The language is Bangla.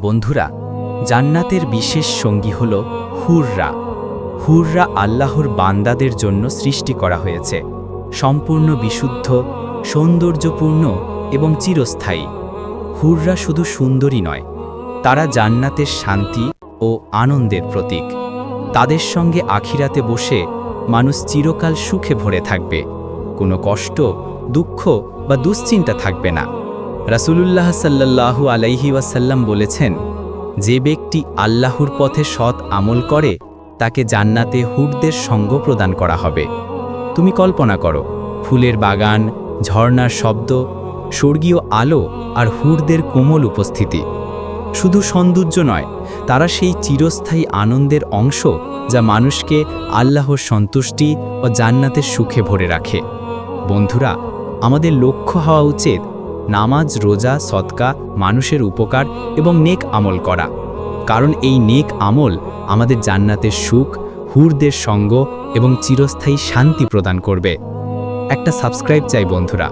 বন্ধুরা, জান্নাতের বিশেষ সঙ্গী হল হুররা। হুররা আল্লাহর বান্দাদের জন্য সৃষ্টি করা হয়েছে, সম্পূর্ণ বিশুদ্ধ, সৌন্দর্যপূর্ণ এবং চিরস্থায়ী। হুররা শুধু সুন্দরী নয়, তারা জান্নাতের শান্তি ও আনন্দের প্রতীক। তাদের সঙ্গে আখিরাতে বসে মানুষ চিরকাল সুখে ভরে থাকবে, কোনো কষ্ট, দুঃখ বা দুশ্চিন্তা থাকবে না। রাসূলুল্লাহ সাল্লাল্লাহু আলাইহি ওয়াসাল্লাম বলেছেন, যে ব্যক্তি আল্লাহর পথে সৎ আমল করে তাকে জান্নাতে হুরদের সঙ্গ প্রদান করা হবে। তুমি কল্পনা করো, ফুলের বাগান, ঝর্ণার শব্দ, স্বর্গীয় আলো আর হুরদের কোমল উপস্থিতি। শুধু সৌন্দর্য নয়, তারা সেই চিরস্থায়ী আনন্দের অংশ যা মানুষকে আল্লাহর সন্তুষ্টি ও জান্নাতের সুখে ভরে রাখে। বন্ধুরা, আমাদের লক্ষ্য হওয়া উচিত নামাজ, রোজা, সদকা, মানুষের উপকার এবং নেক আমল করা। কারণ এই নেক আমল আমাদের জান্নাতের সুখ, হুরদের সঙ্গ এবং চিরস্থায়ী শান্তি প্রদান করবে। একটা সাবস্ক্রাইব চাই বন্ধুরা।